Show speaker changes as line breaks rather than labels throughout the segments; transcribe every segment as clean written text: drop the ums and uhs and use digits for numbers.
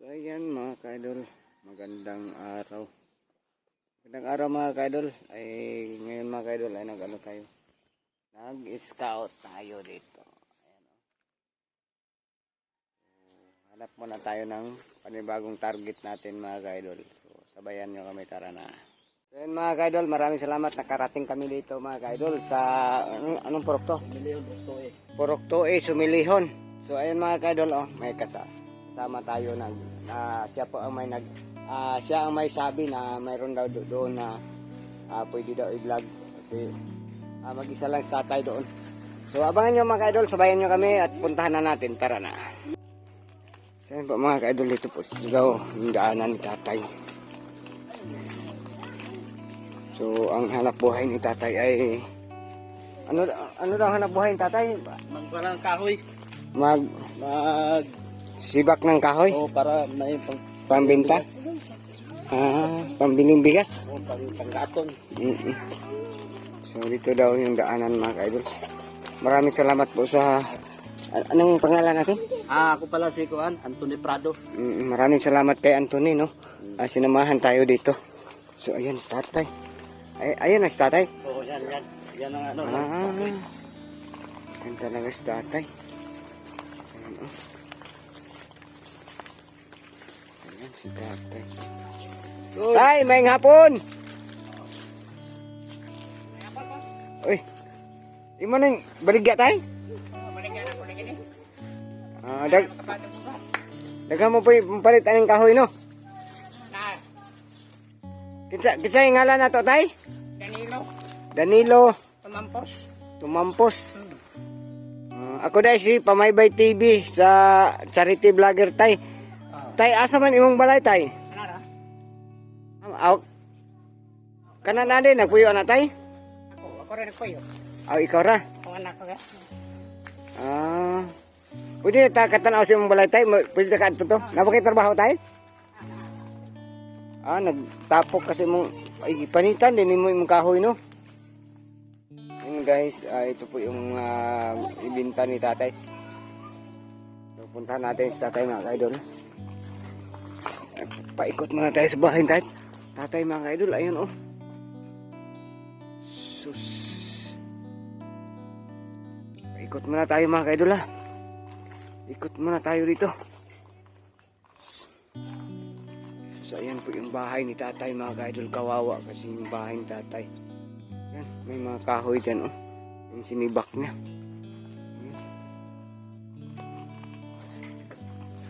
So ayan mga ka-idol, magandang araw. Magandang araw mga ka-idol. Ay ngayon mga ka-idol ay nag-ano tayo. Nag-scout tayo dito. Ayan, oh. So, hanap muna tayo ng panibagong target natin mga ka-idol. So sabayan nyo kami, tara na. So ayan mga ka-idol, maraming salamat, nakarating kami dito mga ka-idol sa anong purok to?
Sumilihon, Purok 2A.
Purok 2A, Sumilihon. So ayun mga ka-idol, oh, may kasama tayo na siya po ang may siya ang may sabi na mayroon daw doon na pwede daw i-vlog kasi mag-isa lang sa tatay doon. So abangan nyo mga ka-idol, sabayan nyo kami at puntahan na natin, tara na. So ayun po mga ka-idol, dito po sigaw yung daanan ni tatay. So ang hanap buhay ni tatay ay ano daw hanap buhay ni tatay?
Magwalang kahoy.
Mag sibak ng kahoy?
O para may
Pambinta? Pambiling bigas?
O panggatong.
So dito daw yung daanan mga ka-idol. Maraming salamat po sa anong pangalan natin?
Ako pala si Kuan, Anthony Prado.
Maraming salamat kay Anthony, no? Sinamahan tayo dito. So ayan si tatay. Ayan na si tatay.
Oo, yan. Yan ang ano.
Yan talaga si tatay. Ayan, oh. Ayan si tatay. Tay, may hapon! Uy, imo nang baligya tay?
Baligyan ako lagi ni.
Daga mo po yung palit anong kahoy, no?
Na,
Kinsa yung ngalan na to, tay?
Danilo,
Danilo
Tumampos.
Tumampos. Ako dahil si Pamaybay TV sa charity vlogger, tay. Tay, asa man imong balay, tay?
Ano ra?
Kanan na din, nagpuyo na, tay?
Ako rin nagpuyo.
Ikaw ra?
Kung anak ko ya.
Pwede na katanaw sa imong balay, tay? Pwede na ka-ato to? Napakit-trabaho, tay? Nagtapok kasi mong panitan din mo imong kahoy, no? Ayun guys, ito po yung ibinta ni tatay. So, puntahan natin si tatay mga ka-idol. Paikot muna tayo sa bahay ni tatay mga ka-idol. Ayun, oh. Sus. Paikot muna tayo mga ka-idol, ha. Ikot muna tayo dito. So ayan po yung bahay ni tatay mga ka-idol. Kawawa kasi yung bahay ni tatay. Yan, may mga kahoy dyan, oh. Yung sinibak niya.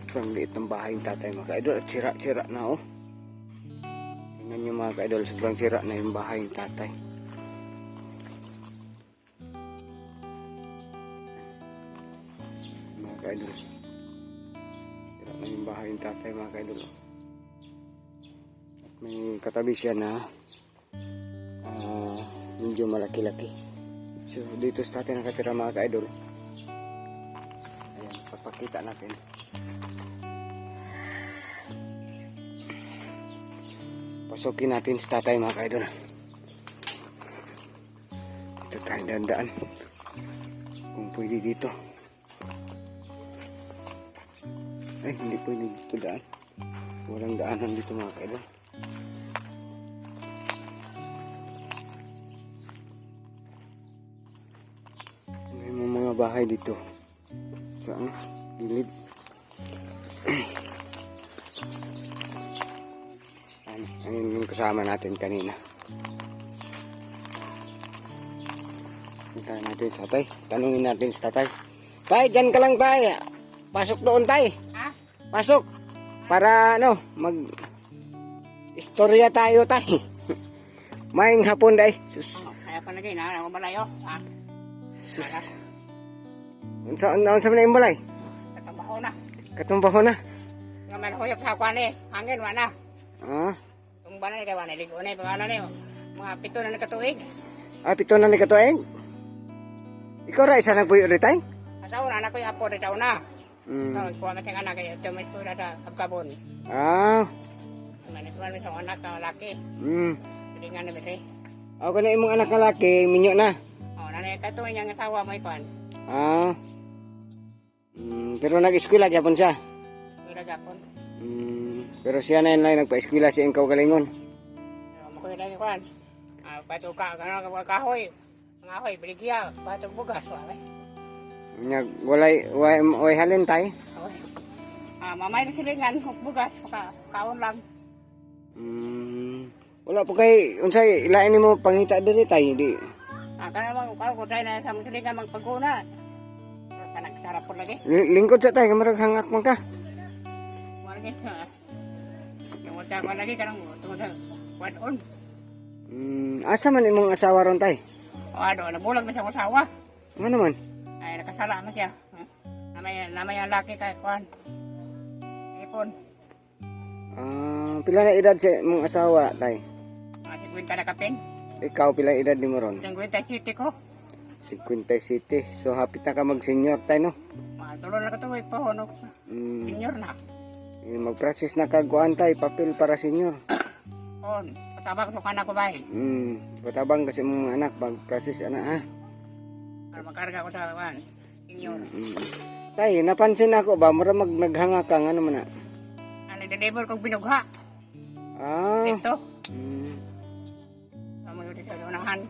Sobrang liit ng bahay ni tatay mga ka-idol. At sira-sira na, oh. Tingnan nyo mga ka-idol, sobrang sira na yung bahay ni tatay. Mga ka-idol, sira na yung bahay ni tatay mga ka-idol, oh. May katabi siya na medyo malaki-laki. So dito sa atin nakatira mga ka-idol. Ayan, papakita natin. Pasukin natin sa tatay mga ka-idol. Ito tayo dandaan kung pwede dito. Ay, hindi pwede dito daan. Walang daanan dito mga ka-idol. Bahay dito sa gilid. Ayun yung kasama natin kanina. Punta natin sa tatay. Tanungin natin sa tatay. Tay, dyan ka lang tay. Pasok doon tay.
Ha?
Pasok. Para mag istorya tayo tay. Maing hapon day. Sus.
Kaya pa lagi na, ako malayo.
Sus. Saan na yung balay?
Katambaho na.
Katumbaho na?
Nga man huyok sa kwan eh. Hangin, wana. Tumba na ni kay wana. Ligo na yung pangano ni. Mga 7 na nakatuig.
7 na ni katuig? Ikaw ra isa nagpuyo rin tayo?
Asaw na, anak ko yung apo rin daw na. Kuha mating anak kayo. Ito may skula sa Abkabon. May isang anak na laki. Pwede nga na bete.
Ako na imong anak na laki, minyo na.
Nanay katuloy niyang asawa mo ikwan.
Pero nag-eskwela gyapon siya.
Wala gapon.
Pero siya na yun lang nagpa-eskwela siya ang kaugalingon.
Makuha na kuan. Patuka kana kahoy. Mga kahoy biligya, patog bugas wa.
Nya walay halin tay.
Mamay na silingan bugas kaon lang.
Wala po kay unsay ilain nimo pangita diri tay di.
Kana mang ko tay na sa silingan magpaguna. Kana sarap po lagi.
Lingkod sa tay kamarag hangak man ka.
Warga. Yung wala ko lagi kanang tungod what on.
Asa man imong asawa ron tay?
Nabulag na siya ko sawa.
Nga naman.
Ay, nakasala na siya. Namay ang laki kay Kwan. Ipon.
Pila na edad sa imong asawa tay?
50 na kapin.
Ikaw pila edad nimo ron?
50 city ko.
57. So hapit na ka mag-senior tay no?
Tulo na katuwig po. No? Senior na.
Mag-process na kagkuan tay, papel para senior.
On. Patabak mo ka na ko ba eh.
Patabang kasi mong anak, mag-process anak ha.
Para makarga ko sa Kwan. Senior.
Tay, napansin ako ba, mura naghanga ka, ano man na?
Deliver kong binugha. Dito. Kamu yun sa unahan.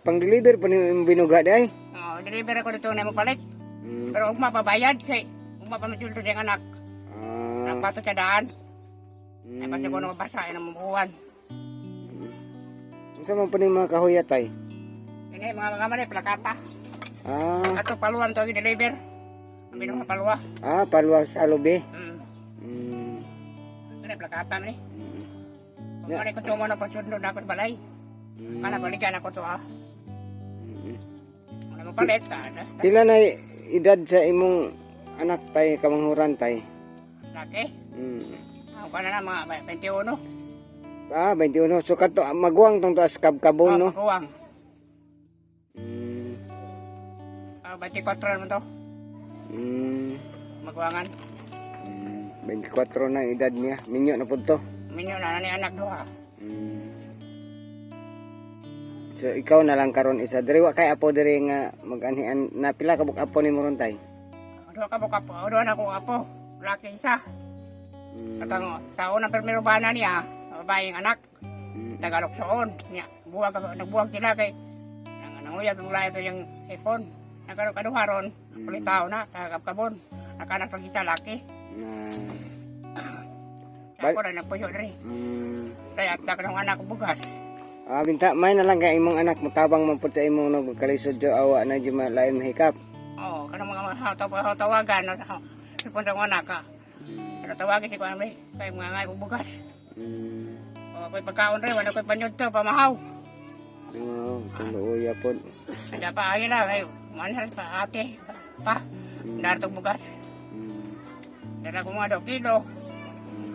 Pang-deliver pa ni binuga di ay?
Deliver ako dito na magpalit. Pero huwag mapabayad kay huwag mapamatulto siyang anak. Nagpato sa daan. Ay pati ko nabasa ay namubuhan.
Saan mo pa ni mga kahoya tay?
Ini mga kamari, plakata. Ato paluan to deliver. Ang binuha palua.
Palwa sa lobe.
Ini plakata ni. Kung ano ko sumo na pasundo na ako sa balay. Kana balikan ako to Ano mo palit
Pila na edad sa imong anak tay, kamanghuran tay?
Laki. Ako na mga 21.
21. So kato maguwang tong taas kabkabon no?
Maguwang. 24 naman to. Maguwangan.
24 na edad niya. Minyo na po to.
Minyo na ni anak duha.
So ikaw na lang karon isa. Diri wa kay apo diri nga mag-anhian na pila ka buk apo nimo ron tay?
Duha ka buka po. Duha na ko apo. Laki isa. Katang taon na primero bana niya. Babaeng anak. Tagalog soon. Nagbuwag sila kay nanguyag yung layo yung ipon. Nagkaduha ron. Kulitaw na. Kagabkabon. Nakanak pag isa laki. Ako na nagpuyo rin. Kaya at ng anak ko bugas.
Binta, may na lang kay imong anak mutabang man pud sa imong no kalisod jo awa na di malain mahikap.
Oo, kanang mga tawagan na sipon sa anak ka. Pero tawagin si Kwame kay mga ngay bugas. Ko'y pagkaon rin, wala ko'y panyod to, pamahaw.
Tuluya pod.
Ada pa ay na kay manhal pa ate pa. Dartog bugas. Dara ko mga 2 kilo.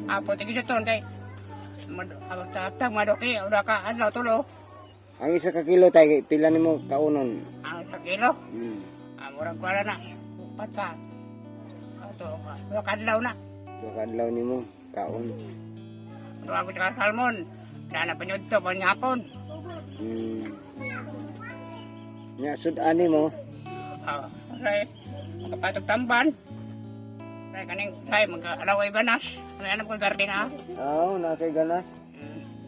Apo tigil ton kay Abang madoki, udah ka adlaw tulo.
Ang isa ka kilo tay pila nimo kaunon?
Ang 1 kilo. Murag wala na. Pata. Ato ka adlaw na.
Adlaw nimo kaon.
Duha ko sa salmon. Dana panyod to panyapon.
Nya sud ani mo.
Say magpatog tamban. Say kaning say mag-alaway ganas. Ano ko garden ha?
Na kay ganas.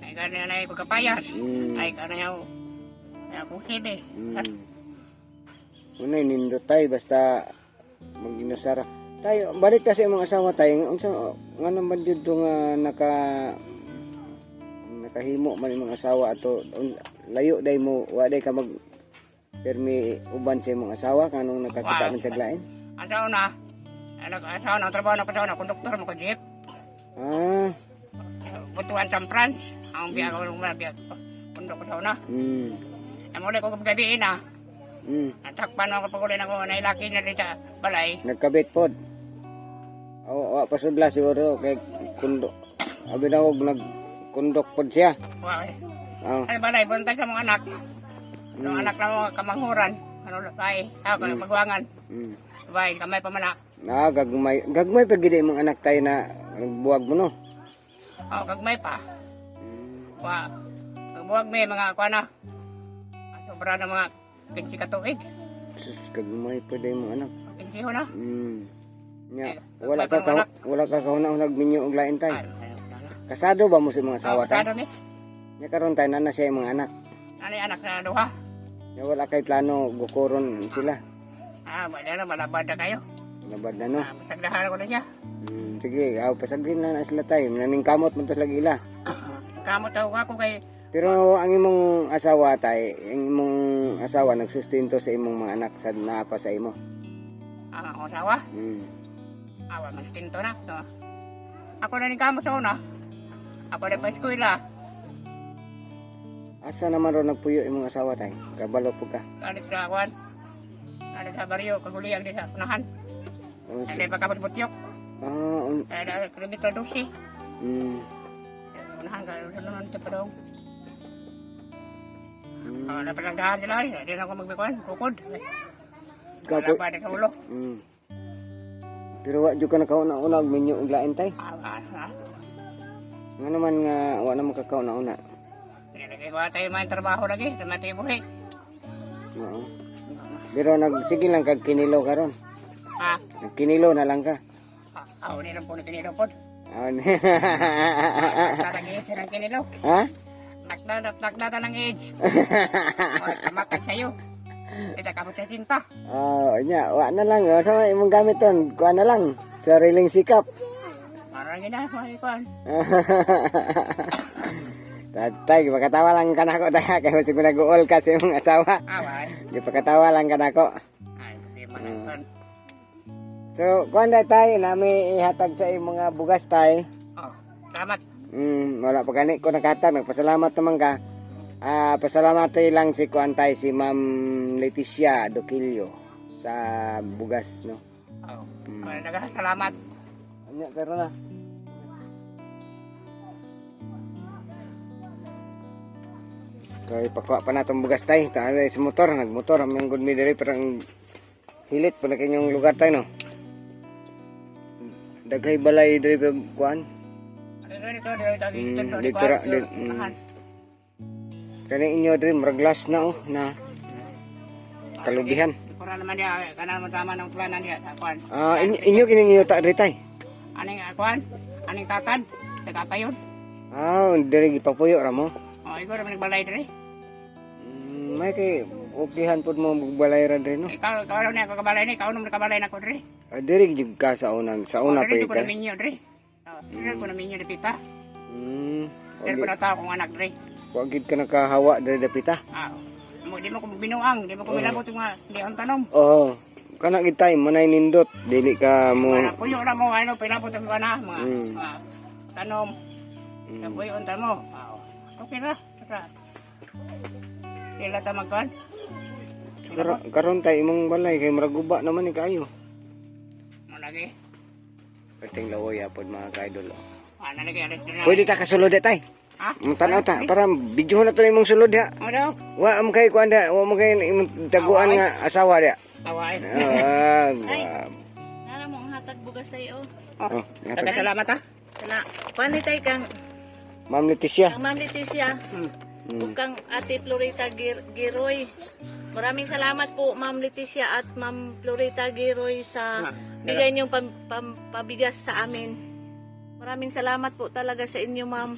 Ay garden na ko kapayas. Ay kanyaw. Ay ako sili.
Unay nindot tay basta mag-inusara. Tay balik ta sa imong asawa tay. Unsa ngano man jud nga nakahimo man imong asawa ato layo day mo wa day ka mag permi uban sa imong asawa kanong nakakita man sa glain.
Asaw na. Asaw na trabaho na ko na konduktor mo ko jeep. Butuan sa France. Ang biya ko ng biya. Konduktor na. Amo ko gabiin na. Natakpan ako pagulin ako na ilaki na rin sa balay.
Nagkabit pod. Wa pasudla siguro kay kundo. Abi na og nagkundok pod siya.
Ay balay buntag sa mga anak. Ang anak na mga kamanghuran. Ano bay? Ako na magwangan. Bay kamay pa man.
Gagmay pa gid imong anak tay na nagbuwag mo no.
Gagmay pa. Nagbuwag may mga kuana. Sobra na mga 15 katuig.
Sus, gagmay pa day imong anak.
15 na.
Nya, wala ka kauna-unag minyo og lain tay. Kasado ba mo sa mga asawa tay?
Kasado ni.
Nya karon tay na siya mga anak.
Ano yung anak na duha?
Nya wala kay plano gukuron sila.
Wala na, malabad na kayo.
Labad na no.
Masagdahan ko na siya.
Sige, pasagrin na sila tay. Naming kamot man to lagi ila.
Kamot ako kay
Pero ang imong asawa tay, ang imong asawa nagsustento sa imong mga anak sa naapa sa imo.
ang asawa. Awa man kinto na. No? Ako na ni kamot sa una. Ako na pa eskwela.
Asa naman ro nagpuyo imong asawa tay? Kabalo po ka.
Alit sa awan. Alit sa baryo, kaguliyang di sa unahan. Hindi pa kapag butyok. Ada kilometer 12. Unahan ka, unahan ito pa daw. Napalagdahan sila eh. Hindi na ako magbikuan, bukod. Wala pa na sa ulo.
Pero wak ka na kauna-una, minyo ang lain tay. Nga naman nga, wak na makakauna-una.
Wala tayo may trabaho lagi, tamati buhay.
Oo. Pero sige lang kag kinilo ka ron.
Ha?
Nagkinilo na lang ka.
Ako ni lang po na kinilo po. Tatagin siya ng kinilo.
Ha?
Nakdata ng age. Kamakad sa'yo. Ito kapag sa sinta.
Nya, wak na lang. Sama imong gamit ron, kuha na lang. Sariling sikap.
Parang gina, mga ikuan.
Tay, pagkatawa lang ka na ako tayo. Kaya masig mo nag-uol ka sa imong asawa.
Away.
Pagkatawa lang ka na ako.
Ay, hindi man ikuan.
So, kuhan na tayo, nami ihatag sa imong mga bugas tayo.
Salamat.
Wala pa gani ko nakatag, nagpasalamat naman ka. Pasalamat tayo lang si kuhan tayo, si Ma'am Leticia Doquillo sa bugas, no?
Nagkasalamat.
Anya, pero na. So, ipakuha pa na itong bugas tayo. Tayo sa motor, nagmotor. Ang good me diri, parang hilit pa na kanyang lugar tayo, no? Daghay balay diri kuhan. Dito ra kani inyo diri maraglas na na kalubihan.
Pura naman dia kana mo tama ng planan dia kuan.
Inyo kining inyo ta diri tay.
Aning kuan, aning tatad, taga payon.
Diri gipapuyo ra mo.
Ikaw ra man balay diri.
May kay ukihan pud mo magbalay ra diri no.
Ikaw na ako kabalay ni, ikaw nung nakabalay na ko diri.
Diri gid ka sa una pa
Diri ko na minyo diri. Diri ko na minyo di pita. Diri ko na tao kong anak diri.
Wa gid ka nakahawa diri dapita.
Di mo ko binuang, di mo ko milabot nga di ang tanom.
Kana gid tay manay nindot dili ka mo.
Puyo ra mo ano pinabot mo na mga tanom. Kapuyo unta mo. Okay na. Kila ta magkan.
Karon tay imong balay kay maraguba naman ni kayo.
Mo lagi.
Perting lawoy apod mga ka-idol.
Lagi alis na.
Pwede ta kasulod tay. Tanaw ta para video na to imong sulod ha. Wa am kay kuanda, wa mo kay imong taguan nga asawa dia.
Away.
Nara mo ang hatag bugas tayo.
Salamat ha.
Pani tay kang
Ma'am Leticia.
Ma'am Leticia. Kang Ate Florita Giroy. Maraming salamat po Ma'am Leticia at Ma'am Florita Giroy sa bigay niyong pabigas sa amin. Maraming salamat po talaga sa inyo Ma'am.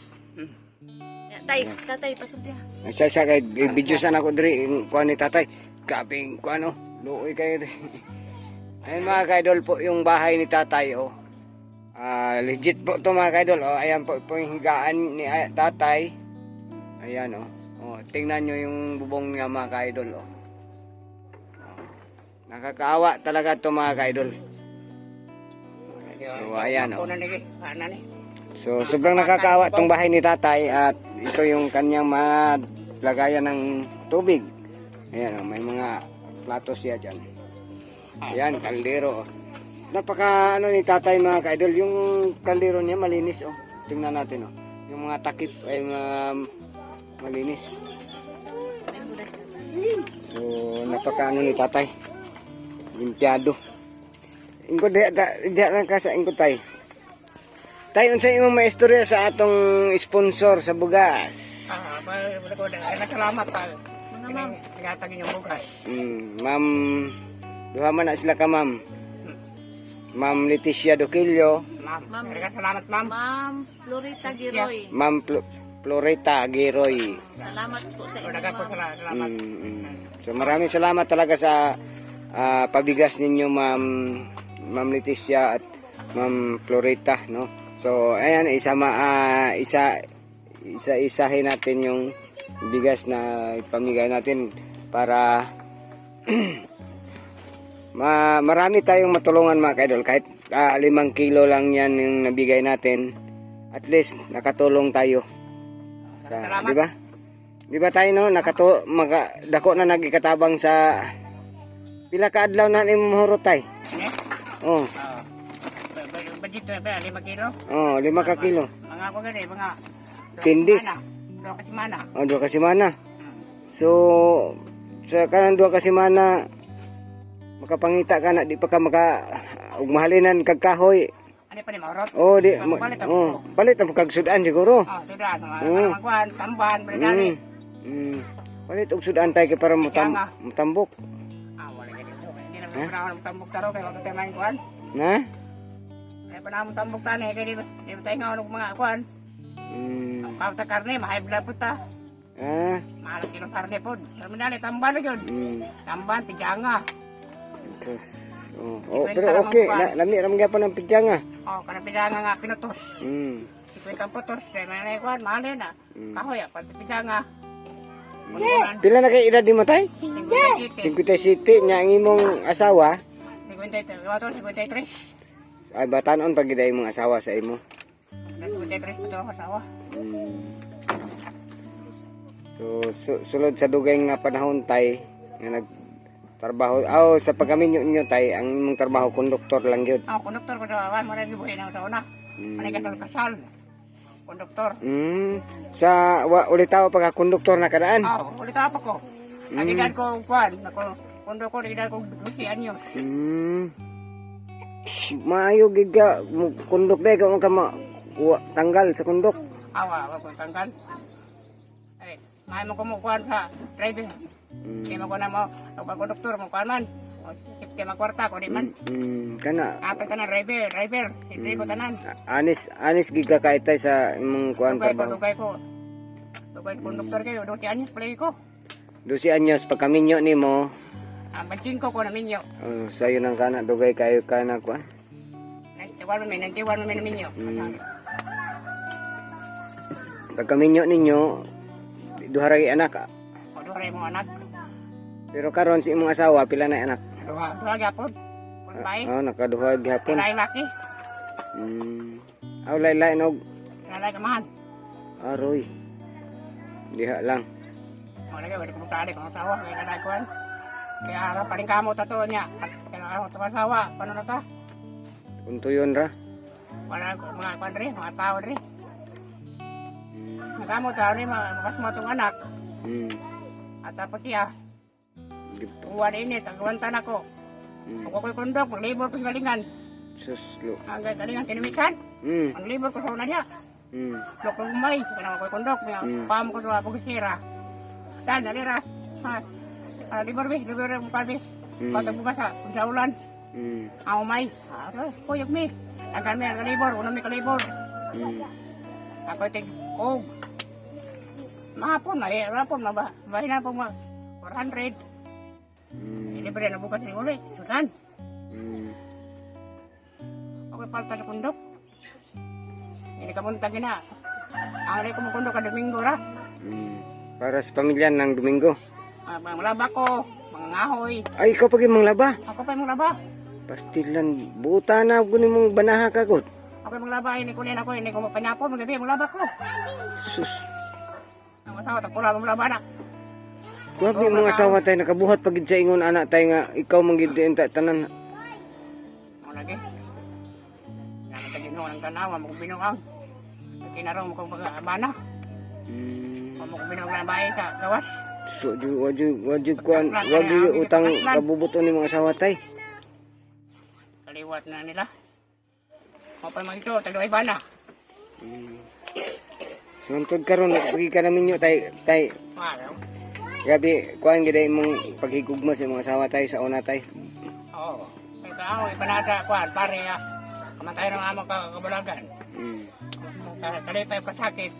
Tatay, pasok niya.
Sa kay video sana ko diri kuan ni tatay. Kaping kuan luoy kayo. Ayun mga ka-idol po yung bahay ni tatay legit po to mga ka-idol. Ayan po yung higaan ni tatay. Ayan tingnan nyo yung bubong niya mga ka-idol nakakaawa talaga to mga ka-idol. So ayan So sobrang nakakaawa tong bahay ni tatay at ito yung kanyang lagayan ng tubig. Ayan may mga plato siya dyan. Ayan kaldero. Napaka ni tatay mga ka-idol. Yung kaldero niya malinis tingnan natin yung mga takip ay malinis. So napaka ni tatay. Limpiado. Ingko diha lang ka sa ingko tay. Tay unsa imong maistorya sa atong sponsor sa bugas?
Salamat pa. Ma'am, ihatag inyong bugas.
Ma'am, duha man na sila ka ma'am. Ma'am Leticia Duquilio,
Ma'am, salamat ma'am.
Ma'am Florita Giroy.
Ma'am Florita Giroy.
Salamat po sa inyo,
Dagan po
ma'am.
salamat.
So maraming salamat talaga sa pabigas ninyo, Ma'am Leticia at Ma'am Florita, no. So ayan, isa-isahin natin yung bigas na ipamigay natin para marami tayong matulungan mga kaidol. Kahit 5 kilo lang yan yung nabigay natin, at least nakatulong tayo.
Salamat.
Di ba? Di ba tayo no, dako na nagikatabang sa pila ka adlaw na ni mahurot tay. Oh.
Dito ba 5 kilo?
Oh, 5 ka kilo.
Mga ko gani, mga
Tindis.
2 ka semana.
Oh, 2 ka semana. So sa kanang 2 ka semana makapangita ka na, di pa ka ugmahalinan kag kahoy.
Ano pa ni maurot?
Oh, di
Palit ang
oh, palit ang kag sudan siguro.
Sudan, mga kuan, tamban, berdali.
Palit og sudan tay kay para mutambok.
Wala gani. Hindi na panahon tambok taro kay wala tayo main kuan.
Na?
Ay panahon tambok tani kay di tayo nga mga kuan. Kauta karne, mahay blood puta. Mahal kilo karne po. Terminal tamban na yun. Tamban, pijanga.
Pero okay, lami ram gyapon ang pidyanga.
Kana pijanga nga pinutos. 50 putos, kaya may kuan, mahal yan ah. Kahoy ah, pati pijanga.
Pila na kay edad ni mo tay?
57.
57 nya ang imong asawa.
53.
Ay batanon pag giday imong asawa sa imo.
53 puto ang asawa.
So sulod sa dugay nga panahon tay nga nagtrabaho sa pagaminyo ninyo tay, ang imong trabaho konduktor lang gyud.
Konduktor ko sa awan, marami buhay na sa una. Manay kasal. Konduktor.
Sa ulit tao pagka konduktor na kadaan.
Ulit apa ko. Nagidan ko kuan, konduktor nagidan ko 12 anyo.
Maayo gid ka konduk day ka tanggal sa konduk.
Wag ko tanggal. Ay, may mo kumukuan sa driver. Hindi mo ko na mo, konduktor mo kuan man. Sipti makwarta ko di man.
Kana.
Atag ka na driver. Hindi ko tanan.
Anis gid ka kaitay sa imong kuan trabaho.
Dugay ko konduktor kayo, 12 anyos play ko.
12 anyos pagkaminyo nimo.
Bansin ko na minyo.
Sayo nang kana dugay kayo kana kuan.
Nantiwan mo minyo.
Pagkaminyo ninyo duha ra anak.
Duha ra mo anak.
Pero karon si imong asawa pila na anak?
Duha gyapon. Babae.
Nakaduha gyapon.
Lalaki laki.
Lain og
Lalaki kamahan.
aroy. Diha lang.
Wala ka, wala ko magkali kung asawa. Kaya nanakuan. Kaya harap pa rin kamo tato niya. Kaya ako sa asawa. Paano na ta?
Untuyon ra.
Wala ko mga kuan rin, mga tao rin. Nagamo tao rin, makas mo itong anak. At tapos siya, uwan init, agwantan ako. Ako ko'y kondok, maglibor ko sa galingan.
Suslo.
Hanggang galingan kinimikan. Maglibor ko sa una niya. Lok ng umay, kanang ako'y kondok. Paham ko sa pugisira. Dan, nalira. Libor mo kalbi. Patag bumasa, kung sa ulan. Ang umay. Kuyog mi. Agan mi, kalibor, unang mi kalibor. Ako'y tig-og. Mahapon, mabahin na po 400. Libre na bukas ni uli, sudan. Okay, palta na kundok. Hindi ka punta gina. Ang rin ko mo kundok ka Domingo ra.
Para sa pamilya ng Domingo.
Mga laba ko, mga ngahoy.
Ay, ikaw pag imong laba.
Ako pa yung laba.
Pastilan, buta na ako ni mong banaha kagod.
Ako yung laba, hindi ko ako, hindi ko mapanyapo, magabi yung laba ko.
Sus.
Ang asawa, tapula mong laba na.
Grabe mga asawa tayo, nakabuhat pagid sa ingon anak tayo nga, ikaw manggid tanan.
Ang lagi. Yan ang tagino ng tanawa, mo kong binuang. Kinarong mo kong pag-abana. Mo kong binuang na bahay sa gawas.
So, waju utang kabubuto ni mga asawa tayo.
Kaliwat na nila. Mo pa mga ito, taluay bana.
Suntod karon pagi ka namin nyo tayo.
Wow.
Grabe, kuhaan gid mong paghigugma sa mga asawa tayo sa una tayo.
Oo. Kaya ipanada kuan pare kamatay ng amo kabulagan. Kalipay pa sakit.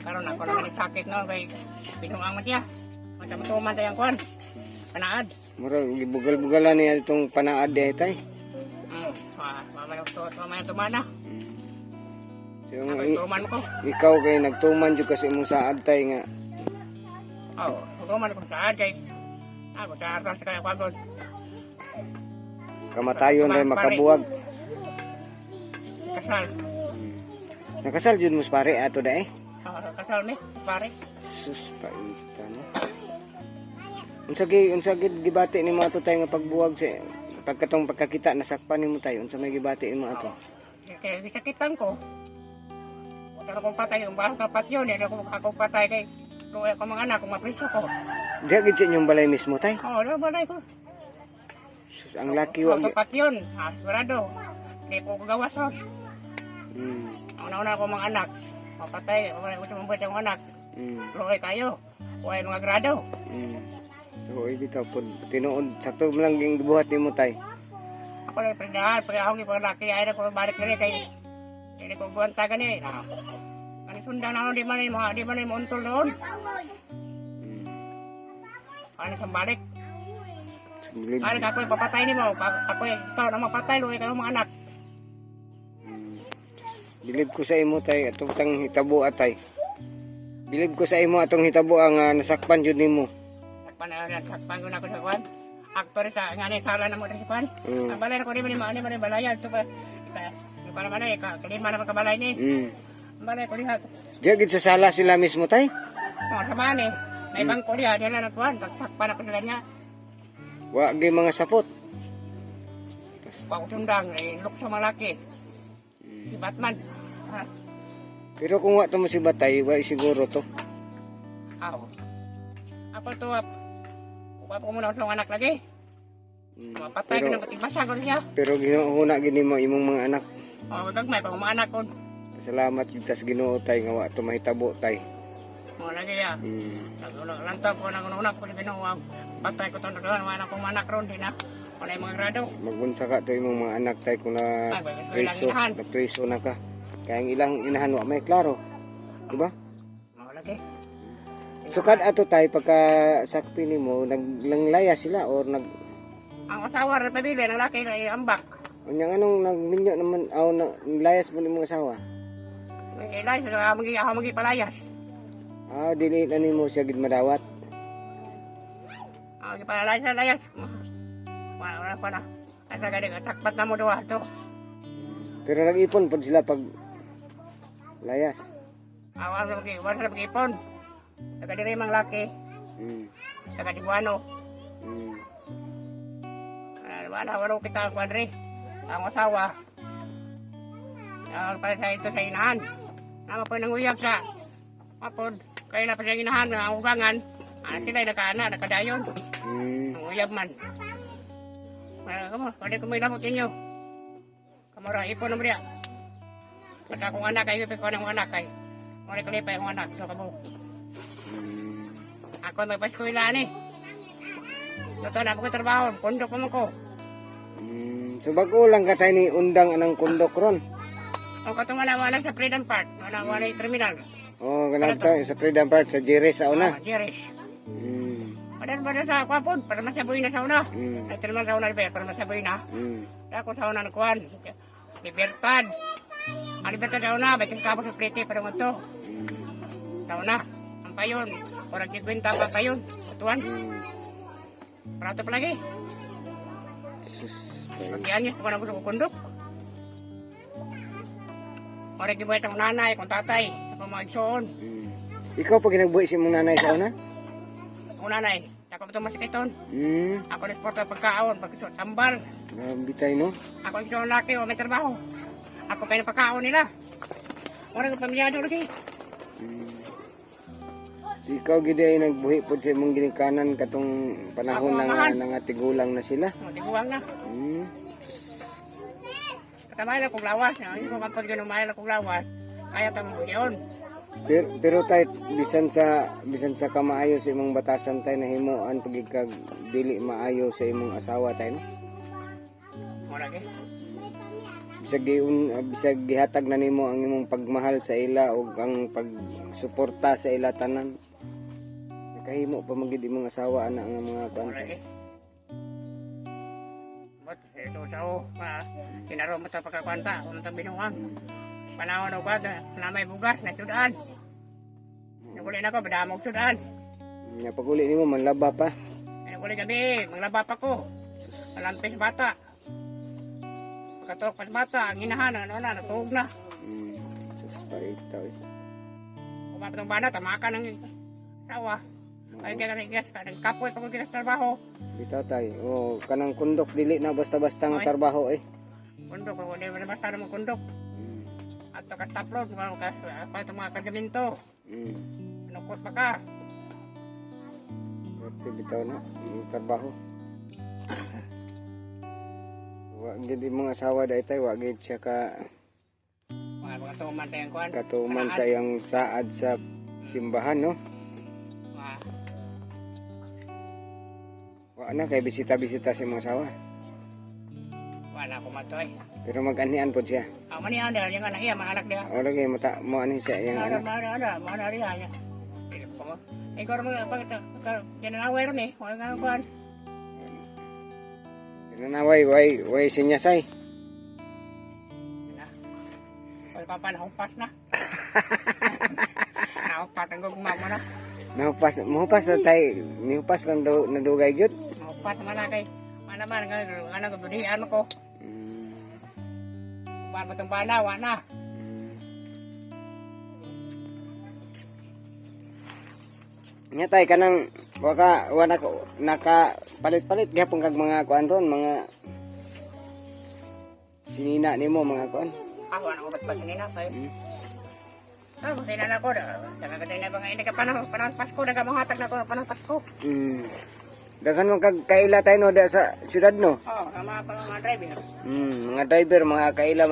Karon ako naman sakit no kay pinungang man siya. Macam-tuman tayang kuan. Panaad.
Mura gibugal-bugalan niya itong panaad tay.
Mamaya tumana.
So,
Tuman ko.
ikaw kay nagtuman jud kasi imong saad tay nga.
Oh, tuman ko sa aday. Ako sa atas kaya pagod.
Kamatayon ray makabuwag.
Kasal.
Nakasal jud mo sa pare ato da eh.
Kasal ni pare.
Sus paita no. Unsa gid gibati nimo ato tay nga pagbuwag sa pagkatong pagkakita nasakpan nimo tay unsa may gibati nimo ato?
Kaya sakitan ko. Pero kung patay yung bahang kapat yun, ako patay kay luwi ko mga anak, kung mapriso ko.
Diya gid sa inyong balay mismo tay.
Oo, balay ko.
Sus ang laki wa.
Kapat yun, sigurado. Hindi ko kagawas yun. Ang nauna ko mga anak, mapatay, wala ko sa mabuhat yung anak. Luwi kayo, wala mga grado.
Oo, bitaw pod tinuod sakto man lang ging gibuhat nimo tay.
Ako lang pagdahan, pag ako yung laki, ay na ko balik na rin kay hindi ko buwanta ka niya. Ang sundan na di man yung untol doon. Ano sa balik? Ano ako yung papatay ni mo, ako yung ikaw na mapatay, luwi kayo mga anak.
Bilib ko sa imo tay atong tang hitabo atay. Bilib ko sa imo atong hitabo ang nasakpan jud nimo.
Sakpan ko na ako sa kwan. Aktor sa nga ni sala na mo sa kwan. Ang balay na ko rin ni balayan so pa para man ay kalima na magkabalay ni. Ang balay ko diha.
Diya gid sa sala sila mismo tay.
Oh, sa man eh. May bangko diha na nagkuan, sakpan ako nila niya.
Wa gyud mga sapot.
Pag sundang eh luk sa malaki. Si Batman.
Pero kung wa to mo si Batay, wa siguro to.
Aw. Ako to upa ko muna sa anak lagi. Mapatay ko na pati basa ko siya.
Pero ginuuna gid nimo imong mga anak.
Oh, gagmay pa mga anak ko.
Salamat kita sa Ginoo tay nga wa to mahitabo tay.
Mo lagi ya. Lantaw ko nang una ko ni Ginoo. Patay ko to na anak ko manak ron din na. Wala yung mga grado.
Magunsa ka to imong mga anak tay kung na preso na ka. Kaya ang ilang inahan wa may klaro. Di ba?
Mo lagi.
Sukad ato tay pagka sakpi nimo naglaya sila or nag
Ang asawa rin pabili ng laki ay ambak.
unyang anong nagminyo naman aw layas mo nimong asawa.
May ilay sa magi palayas.
Dili na nimo siya gid madawat.
Palayas sa layas. Wala pa na. Ay sagadi takpat na mo duwa to.
Pero nag-ipon pod sila pag layas.
Wala sa mag-ipon. Taga diri mang laki. Taga Dibuano. Wala kita ang kwadre. Ang asawa. Para sa ito sa inahan. Nama po nang uyab sa mapod. Kaya na pa siya inahan ang ugangan. Sila nakaana, nakadayon. Ang uyab man. Kamu, pwede ko may lamot inyo. Kamara, ipon naman niya. At akong anak ay ipin ko ng anak ay. Muna kalipay ang anak. So kamo. Ako may paskuilaan eh. Ito na ako trabaho. Pundok naman ko.
So bago lang ka tayo ni undang anang kundok ron.
O katong wala sa Freedom Park. Wala yung terminal.
Ganito sa Freedom Park sa Jiris sa una.
Jiris. Padahal sa kwapon. Para masaboy na sa una. Ay terminal sa una para masaboy na. Ako sa una nagkuhan. Libertad. Ang libertad sa una. Ba't yung kapos sa prete para mo ito. Sa una. Ang payon. Orang kikwenta pa payon. Tuan. Prato pa lagi. Pagkian niya kung ano gusto ko kundok. Orang kibuhay sa nanay, kung tatay, sa pamagsoon.
Ikaw pag ginagbuhay si mong nanay sa una?
Ang nanay, ako ito masikiton. Ako resporta pagkaon, pagkisot tambal.
Bitay no?
Ako yung laki o may trabaho. Ako kayo na pagkaon nila. Orang yung pamilyado lagi.
So ikaw gid ay nagbuhi pod sa imong ginikanan katong panahon nga tigulang na sila.
Tigulang na. Katamay na kong lawas. Hindi ko kapag ganumay na kong lawas. Kaya tamang yun.
Pero tay bisan sa kamaayo sa imong batasan tay nahimuan pagigkag dili maayo sa imong asawa tay no?
lagi.
Bisag gihatag na nimo ang imong pagmahal sa ila o ang pagsuporta sa ila tanan. Nakahimo pa magid imong asawa ana ang mga kuan.
Lagi. But ito tao, kinaro mo ta pagkakwanta, kung ta binuang. Panahon o ba, na may bugas, na sudan. Naguli na ko, badamog sudan.
Nya paguli nimo manlaba pa.
Naguli gabi, maglaba pa ko. Malampis bata. Pagkatok pas bata, ang inahan, natuog na.
Sus paitaw.
Kumapit ng bana, tamakan ng sawa. Ay kaya nagkapoy pag kita sa trabaho.
Bitaw tay. Oh, kanang kundok dili na basta-basta nga trabaho eh.
Kundok, hindi mo na basta naman kundok. At taplod, mga kagaminto. Nukot pa ka.
Pati bitaw na yung trabaho. Wa gid imong asawa dai tay, wa gid siya
Mga tuman tayong kuhan.
katuman sa iyang saad sa simbahan no. Wa na kay bisita-bisita si imong asawa.
Wala ko matoy.
Pero mag-anian po siya.
Mani anda, yung anak iya, mga anak dia.
O lagi mo ani siya iyang anak.
Mana dia nya. Ikor mo pag kinanaway ron eh, wala nga kuhan.
Nanaway way sinyasay.
Wala pa nahupas na. Nahupas ang gugma mo na.
Mahupas na tay, nihupas na dugay gyud.
Nahupas man na kay. Manaman nga gubudihan ko. Kumaan mo itong bana, wala.
Nya tay kanang wala ko nakapalit-palit gyapon kag mga kuan ron, mga sinina nimo mga kuan.
Ako na ubat pa kanina kay. Masaya na ako. Nagkakatay na ba nga hindi ka panahon Pasko, nagkamahatag na ako ng panahon Pasko.
Daghan man kag kaila tayo no da sa syudad no.
Oo, sama pa mga driver.
Mga driver, mga kaila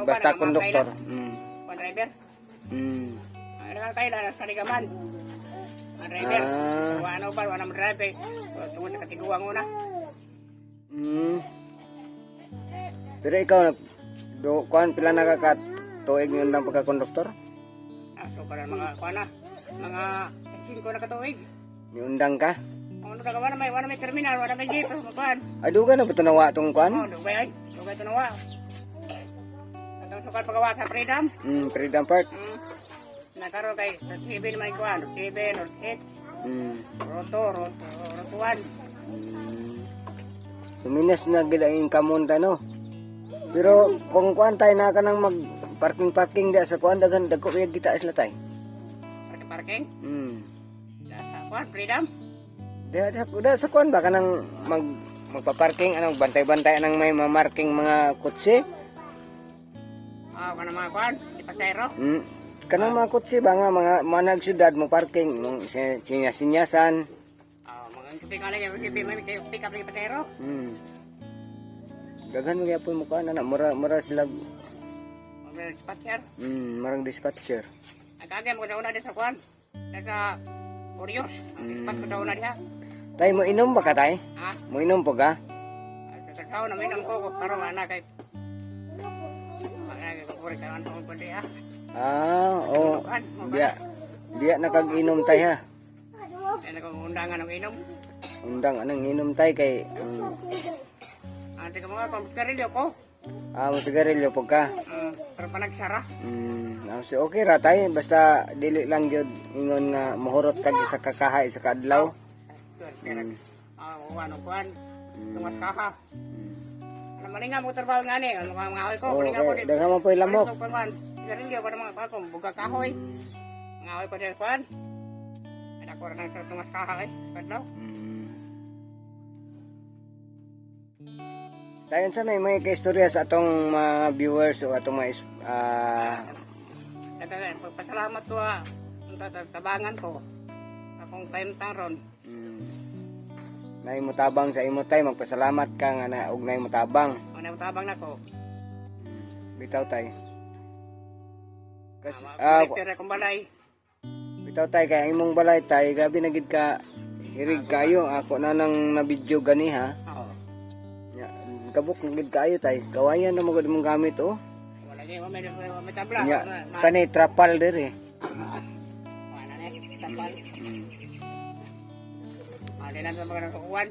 basta konduktor.
Mga driver. Ano nga kaila, nasa ligaman. Mga driver. Ano ba, wala mga driver. Tungkol sa katiguang una.
Pero ikaw, kuan pila nakakatuig ngayon ng pagkakonduktor?
So, para mga kuan na. Mga 5 na katuig.
Niundang ka?
Ano ka, wala may terminal, wala may jeep. Kuan.
Aduga na ba tanawa tong kuan?
Oo, dugay ay. Dugay ito nawa. Atong sukal pagawa sa Freedom.
Freedom Park.
Nagkaroon kay TV naman ikuan. TV, North Hit. Rotuan.
Suminas na gila yung kamunta no. Pero kung kuan tayo na ka nang mag parking da sa kuan daghan dagko kaya kita isla tay.
Parking? Sa kuan, Freedom?
Da sa kuan ba ka nang magpa-parking anong bantay-bantay nang may mamarking mga kotse?
Kana mga kuan, di pasayro.
Kanang mga kotse ba nga mga manag syudad mo parking mong sinyasan.
Mga kipi nga lagi, may pick up lagi pasayro.
Daghan mo gyapon mo kuan ana mura sila.
Mga dispatcher.
Marang dispatcher.
Nagkagam ko na una din sa kuan. Sa Orios. Dispatch ko na una diha.
Tay mo inom ba ka tay? Mo inom po ka?
Sa tao na minom ko karon ana kay magagapuri ka ano ko diha.
Oo. Dia nakag-inom tay ha.
Ano kung undangan ng inom?
Undang anang inom tay kay
Ante ka mga pamkarilyo ko.
mo sigarilyo po ka.
Pero pa nagsara.
So okay ra tay basta dili lang gyud ingon nga mahurot ka sa kakahay sa kadlaw.
Ano kuan? Tumas kaha. Ano maninga mo trabaho nga ni? Ano mga ngahoy ko? Maninga ko din.
Daghan mo po ilamok.
Sigarilyo ko ng mga kakong buga kahoy. Ngahoy ko din kuan. Ay ako rin sa tumas kaha eh. Kadlaw.
Tayon sa may mga kaistorya sa atong mga viewers o atong mga
Pagpasalamat ko tabangan ko. Akong time taron.
Nay mutabang sa imo tay magpasalamat ka nga na og nay mutabang.
Ano tabang nako?
Bitaw tay. Kasi
pero kung balay.
Bitaw tay kay imong balay tay gabi na gid ka hirig kayo ako na nang na video gani ha. kabuk ng kayo tay. Kawayan na magod mong gamit oh.
Wala kayo, may tabla.
Nya, kani trapal diri.
Wala na, tabal. Wala na sa mga nakukuhan.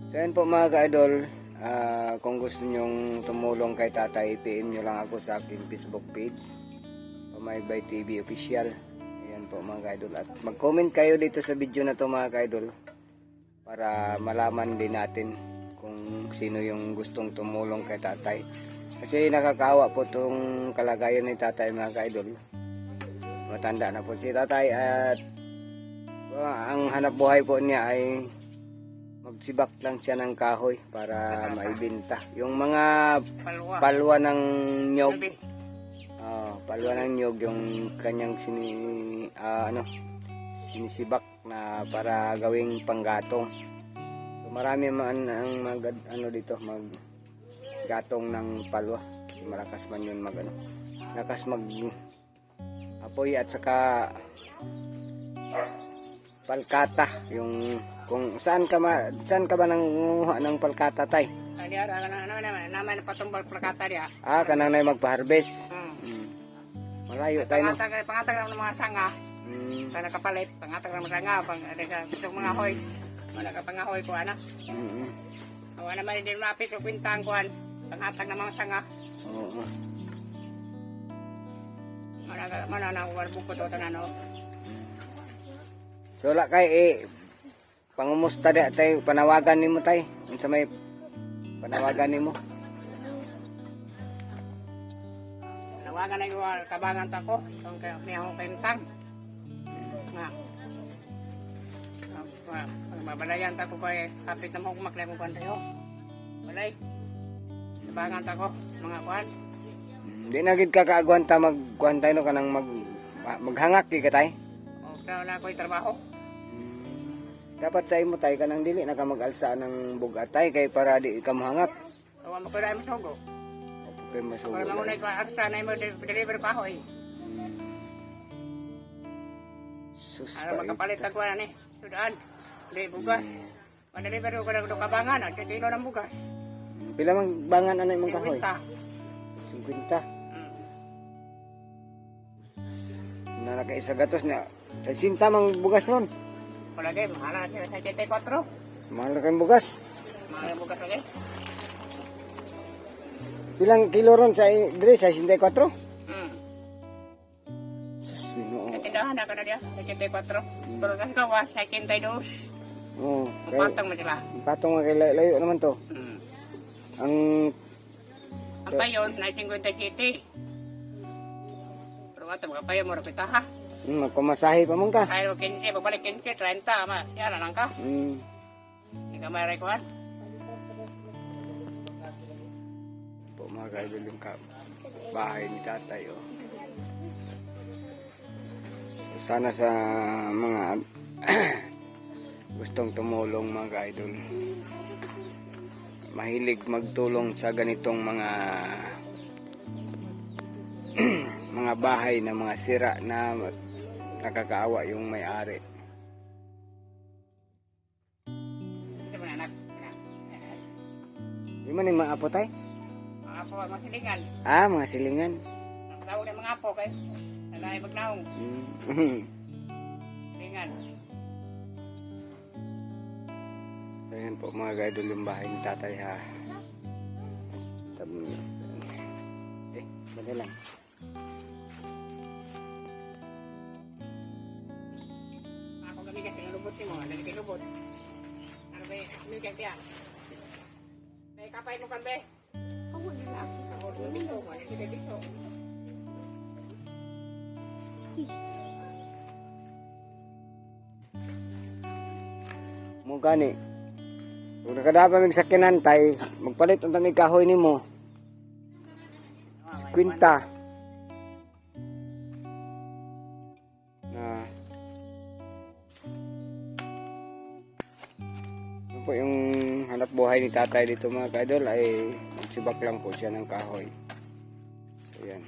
So yan po mga ka-idol, kung gusto nyong tumulong kay tatay, PM nyo lang ako sa aking Facebook page, Pamaybay TV Official. Ayan po mga ka-idol. At mag-comment kayo dito sa video na to mga ka-idol, para malaman din natin kung sino yung gustong tumulong kay tatay. Kasi nakakaawa po itong kalagayan ni tatay mga ka-idol. Matanda na po si tatay at ang hanap buhay po niya ay magsibak lang siya ng kahoy para maibenta. Yung mga
Palwa.
palwa ng nyog,
Sabi,
palwa ng nyog, yung kanyang sinisibak na para gawing panggatong. So marami man ang dito maggatong ng palwa. Kasi malakas man yun lakas mag apoy at saka palkata, yung kung saan ka ba nanguha ng palkata tay?
naman patumbal plakata diya.
Kanang na magpa-harvest. Malayo tayo no.
Pangatag ng mga sanga.
Mm.
Sa nakapalit, pangatag ng mga sanga. Gusto mga hoy. Wala ka pangahoy ko, ana.
Mm.
Wala naman din mapit o kwintang kuhan. Pangatag ng mga sanga.
Oo.
Mana na wala bukod o tanan o.
So wala kay pangumusta di tay, panawagan nimo tay. Unsa may panawagan nimo?
Nawagan na yung kabangan tako. Itong may akong kwintang. Nga. Magbabalayan tako ko eh. Kapit na mo kumaklay mo kuhan tayo. Balay. Kabangan tako. Mga kuhan.
Di na gid ka kaagwanta magkuhan tayo no kanang maghangak di ka tay.
O kaya na ako'y trabaho.
Dapat sa imo tay kanang dili na ka mag-alsa ng bugat tay kay para di ka mahangak.
Tawa mo ko na yung sugo.
Okay, masugo.
Para maunay ko arsa na yung deliver pa ako eh.
Sus
Para
pa.
makapalit ako na ni. Sudaan. Hindi bugas. Madeliver ko na kabangan at kilo ng bugas.
Pila mang bangan anay mong kahoy? 50. Na nakaisa gatos na. Tay sinta mang bugas ron.
Wala din, mahal na sila sa 84.
Mahal na kayong bugas.
Mahal na bukas lagi.
Pilang kilo ron sa dire sa 64? Sus, Ginoo.
Natindahan na ka na diya, sa 84. Pero kasi ka, 72.
Oo. Kay
Patang mo sila.
patong nga kay layo naman to. Ang
Ang payon, na 57. Pero wata, mga payon mo rapita ha.
magpamasahe pa mong ka.
Kaya mo 15, babalik 15, 30, ama. Yan na lang ka. Hindi ka may rekuhan.
Po mga kaidol yung bahay ni tatay. Oh. Sana sa mga gustong tumulong mga kaidol, mahilig magtulong sa ganitong mga mga bahay na mga sira na nakakaawa yung may-ari.
Ito mo na anak.
Di man yung mga apo tay?
Mga apo, mga silingan.
Mga silingan.
Ang tawag ng mga apo kay lalaki magnaong. Silingan.
So yan po mga kaidol yung bahay ni tatay ha. Tabi niyo. Bada lang.
Ako kami kasi nilubot mo, nilubot. Ano ba yung nilubot niya? May kapay mo kambe? Ako nila. Ako dito, nilubot dito.
Mo gani. Kung nakadapa mig sakinan tay, magpalit unta mig kahoy nimo. Kwinta. Na. Ano po yung hanap buhay ni tatay dito mga kaidol ay magsibak lang po siya ng kahoy. So yan.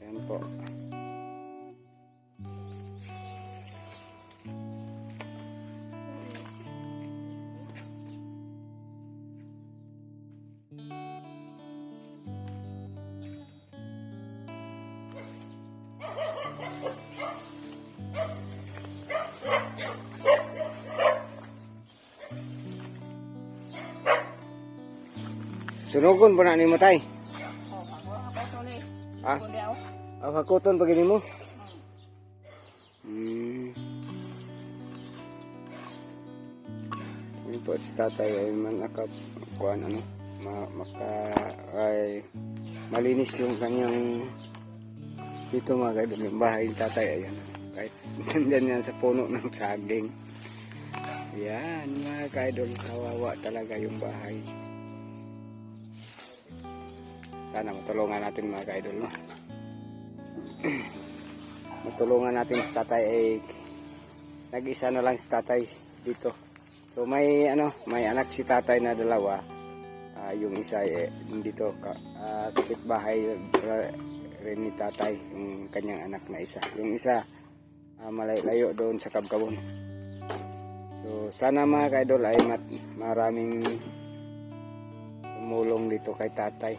Ayan po. Sunugon po na ni mo tay.
Oh, ako ang peso ni.
Ha?
Kundi ako.
Ang hakuton pag mo. Yung po sa tatay ay kuan ano, ay malinis yung kanyang dito mga kaidol, yung bahay ng tatay, ayan. Kahit nandyan yan sa puno ng saging. Yan mga kaidol, kawawa talaga yung bahay. Sana matulungan natin mga kaidol, no? Matulungan natin si tatay ay nag-isa na lang si tatay dito. So may anak si tatay na dalawa. Yung isa dito kapitbahay rin ni tatay, yung kanyang anak na isa. Yung isa malayo doon sa Kabkabon. So sana mga kaidol ay maraming tumulong dito kay tatay.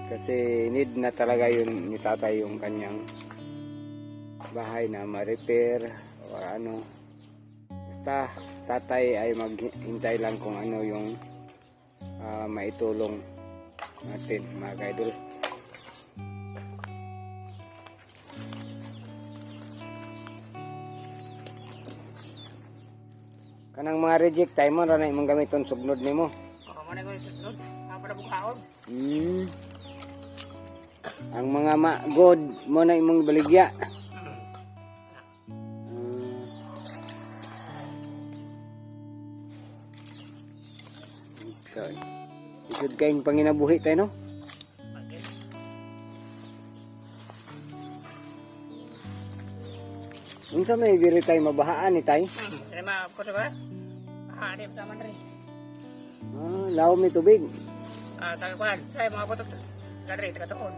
Kasi need na talaga yun ni tatay yung kanyang bahay na ma-repair o ano. Basta tatay ay maghintay lang kung ano yung maitulong natin mga kaidol. Kanang mga reject tayo mo na imong gamiton sugnod nimo.
Ako man ko sunod. Apa na bukaon?
Ang mga good mo na imong baligya. Okay. Isud kayong panginabuhi tayo, no? Unsa may diri tayo mabahaan ni tay?
Terima ko ba? Hanip naman rin.
Laom ni tubig.
Tagakuan, saya mga putok. Dari tagatuon.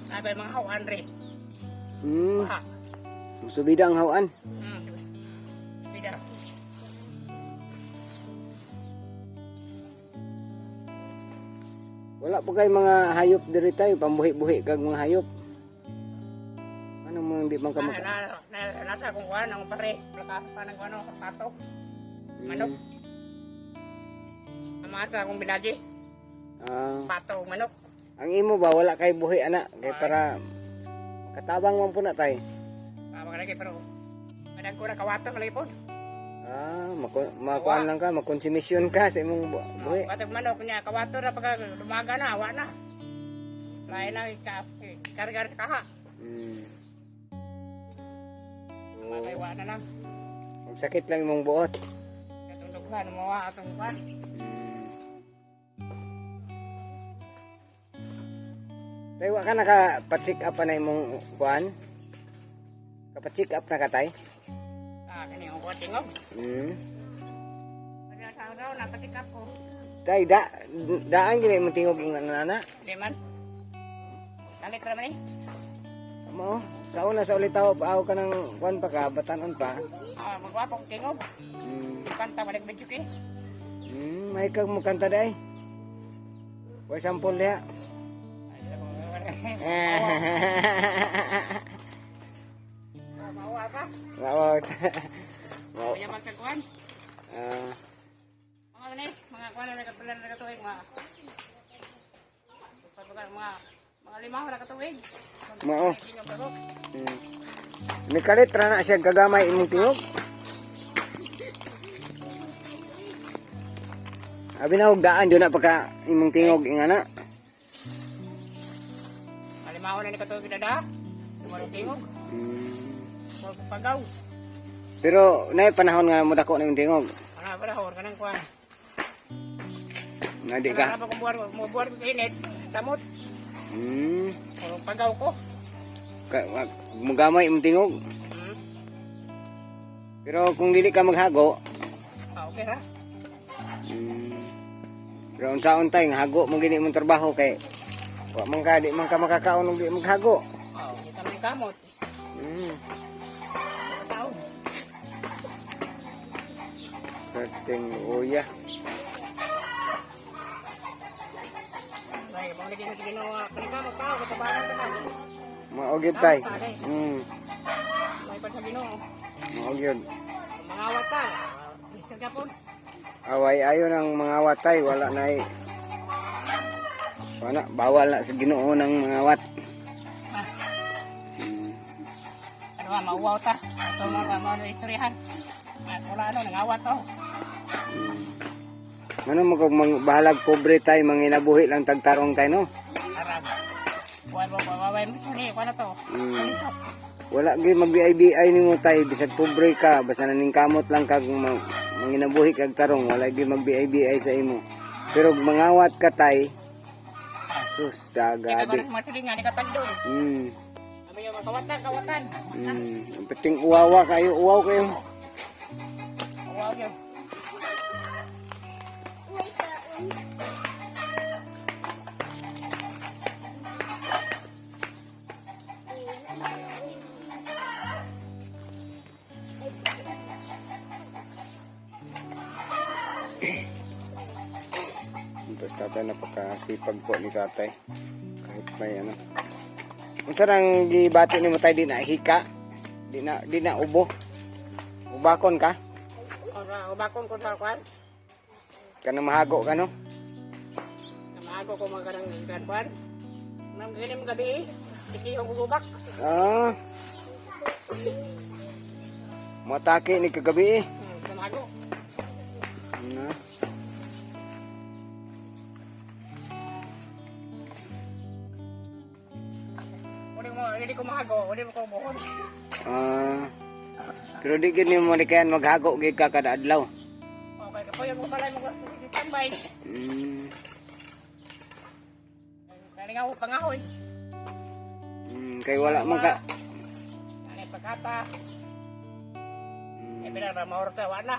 Sabi mga hawan rin. Baha.
Subida ang hawan.
Bida.
Wala po kay mga hayop diri tayo, pambuhi-buhi kag mga hayop. Ano mo hindi man ka
Nasa kung kuhan, ang pare. Lakas pa ng ano, pato. Manok. Amasa akong binaji. Pato, manok.
Ang imo ba wala kay buhi ana kay para katabang man po na tay.
Magalagi pero madang ko na kawato kalipod.
Makuan lang ka, makonsumisyon ka sa imong buhi.
Patag manok niya, kawato na pagka lumaga na, awa na. Lain na kargar kaha. Makaiwa na lang.
Ang sakit lang imong buot.
Katundughan, mawa atong kuhan.
Tay wa ka naka-check up na imong kuan? Kapa-check up na ka tay?
Kani ang kuhan tingog. Kaya sa daw, napatikap ko.
Tay, daan gini imong tingog ing nana?
Di man. Nalit ra man eh.
Mo, kauna sa ulit tao paaw ka ng kuan pa ka, batanon pa.
Magwapo ko tingog. Kanta balik medyo ki.
May kag mo kanta day. Way sampol diha.
Mawa ka?
Wow.
Mawa niya magkakuan?
Ah,
Mga kuan na nagkatulan na katuig, mga limaw na katuig.
mao. May kalit ra na siya kagamay imong tingog. Abi na og daan jud na pagka imong tingog ingana.
Limaw na katuig na da. Tumarong tingog. Pagaw.
Pero nay panahon nga mo dako na imong tingog.
Ana pala hor kanang kuan.
Nga di ka.
Ana pa kung buwan ko init, tamot. Purong pagaw ko.
Mugamay imong tingog. Pero kung dili ka maghago,
Okay ra.
pero unsaon tay nga hago mo gini imong trabaho kay wa man ka di man ka makakaon og di maghago.
Kita may kamot. Tao.
Kating uya.
Ay, bang lagi na ginawa. Kanina magtao, katabanan ka na.
Maogit tay.
pa sa Ginoo.
Mao gyud.
Mga wata. Kagapon.
Away ayo ng mga watay, wala na wala, bawal na sa Ginoo ng mga wat.
Ano ba, mauwaw ta. Ito mga istoryahan. At wala ano, nangawat to.
Ano mo kung bahalag pobre tay, manginabuhi lang tagtarong tay no?
Arab. Waway mo ito niya, ano to?
Wala gyud magbiay-biay nimo tay, bisag pobre ka, basta naning kamot lang kag manginabuhi kag tarong, wala gyud magbiay-biay sa imo. Pero mangawat ka tay, sus
Kaya
gabi.
ba matulingan, ni katagdol. Kami yung kawatan.
Ang piting uwawa kayo, uwaw kayo.
Wow, yun.
Tapos tatay, napakasipag po ni tatay. Kahit may ano. Kung saan gibati ni mo tayo, di na hika, di na ubo. Ubakon ka?
O bakon ko sa kwan.
Kanang mahago ka no?
Namago ko magkarang ganpan. Nang ganim gabi, hindi yung ubak.
Ah. Matake ni kagabi eh.
Namago.
Na.
Hindi ko mahago, hindi mo ko buhon.
Ah. Pero di gid nimo malikayan maghago gid ka kada adlaw.
Okay, kapoy mo pala mo tambay. Kani nga pangahoy.
Kay wala man ka.
Ani pagkata. Eh bila ra maorta wala.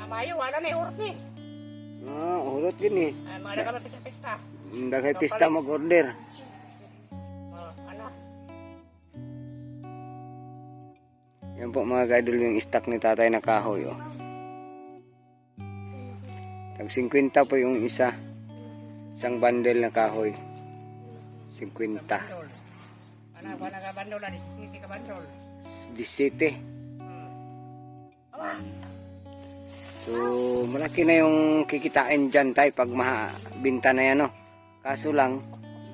Namayo wala na urti.
Ah, urot gid ni.
Ay mga kami pista.
Daghay pista mag-order.
Ano?
Yan po mga kaidol yung stock ni tatay na kahoy. Oh. Tag 50 po yung isa. Isang bundle na kahoy. 50.
Ano ba nagabandol ani? Hindi ka bandol.
17. So, malaki na yung kikitain dyan tayo pag binta na yan. No? Kaso lang,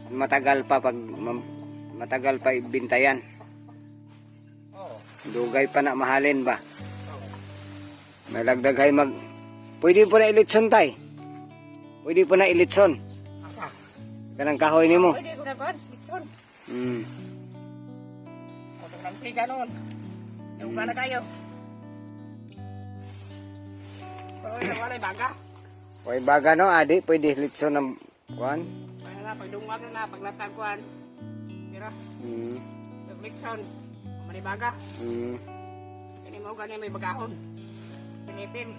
matagal pa ibinta yan. Dugay pa na mahalin ba? May lagdaghay pwede po na ilitson tay. Pwede po na ilitson. Kanang kahoy nimo.
Pwede ko na ba? Itson. Otong nanti ganon. Yung na kayo. Pero wala baga.
Hoy baga no, adi, pwede litson ng kuan.
Kaya na, pagdungwag na, paglatagkuhan. Pero, pag-mixon, mali baga. Kani mo gani may bagahon. Pinipin.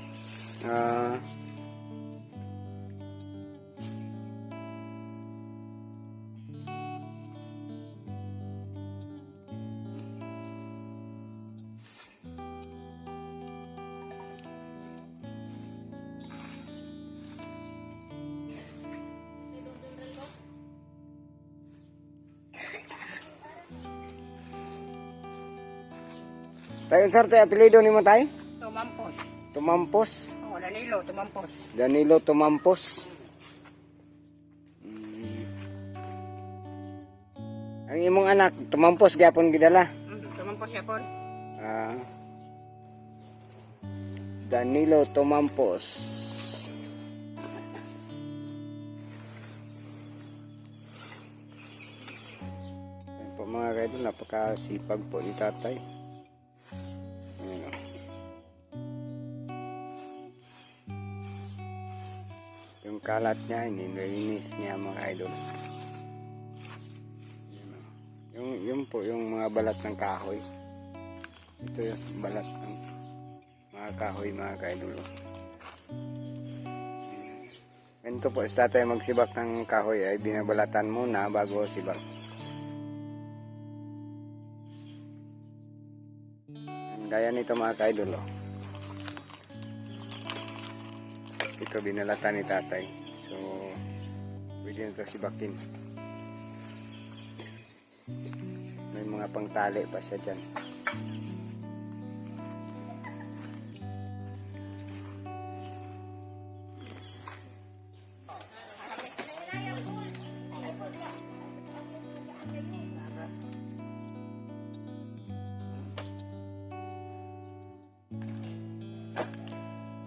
Tayo sir, tayo apelido ni mo tay?
Tumampos.
Tumampos.
Oh, Danilo, tumampos.
Danilo Tumampos. Ang imong anak, Tumampos gyapon gidala.
Tumampos siya po.
Danilo Tumampos. Ayan po mga kaidol, napakasipag po ni tatay. Ayan o. Yung kalat niya, nilinis niya mga idol. Yung po yung mga balat ng kahoy. Ito yung balat ng mga kahoy mga kaidol. Ganito po, sa tatay magsibak ng kahoy ay binabalatan muna bago sibak. Gaya nito mga kaidol. Ito binalatan ni tatay. So, pwede na ito sibakin. May mga mga pangtali pa siya dyan.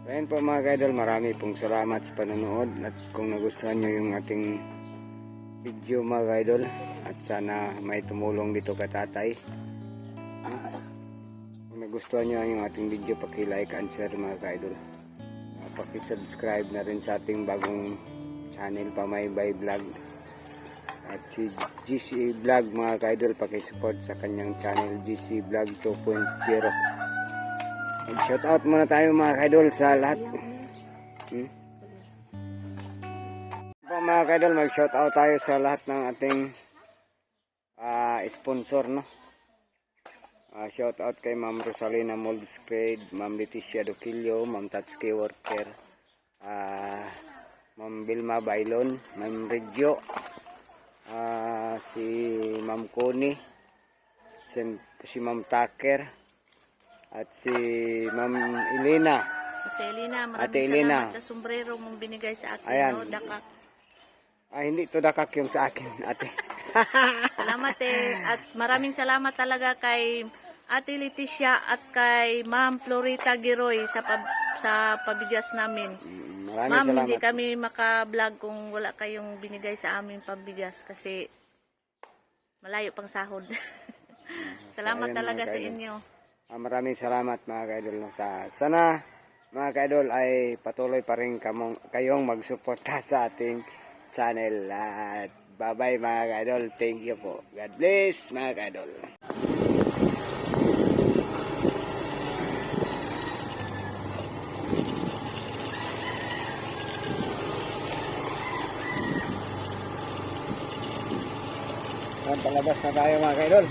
So ayun po mga kaidol, marami pong salamat sa panonood at kung nagustuhan nyo yung ating video mga kaidol at sana may tumulong dito ka tatay. Kung nagustuhan nyo yung ating video, paki-like and share mga kaidol. Paki-subscribe na rin sa ating bagong channel Pamaybay Vlog at si GC Vlog mga kaidol, paki-support sa kanyang channel GC Vlog 2.0. Shout out muna tayo mga kaidol sa lahat. Mga kaidol, mag shout out tayo sa lahat ng ating sponsor, no. Shout out kay Ma'am Rosalina Moldscrade, Ma'am Leticia Duquillo, Ma'am Tatsuki Worker, Ma'am Vilma Bailon, Ma'am Regio, si Ma'am Connie, si Ma'am Tucker, at si Ma'am Elena.
Ate Elena, maraming
Ate Elena.
salamat sa sombrero mong binigay sa akin.
Ayan.
No? Dakak.
Hindi to dakak yung sa akin, ate.
Salamat At maraming salamat talaga kay Ate Leticia at kay Ma'am Florita Giroy sa pabigas namin.
Maraming
Ma'am,
salamat.
hindi kami maka-vlog kung wala kayong binigay sa amin pabigas kasi malayo pang sahod. Salamat
ayun,
talaga
mga
sa
kaidol.
inyo.
Maraming salamat mga kaidol. Sana mga kaidol ay patuloy pa rin kayong magsuporta sa ating channel. At bye-bye mga kaidol. Thank you po. God bless mga kaidol. Palabas na tayo mga kaidol.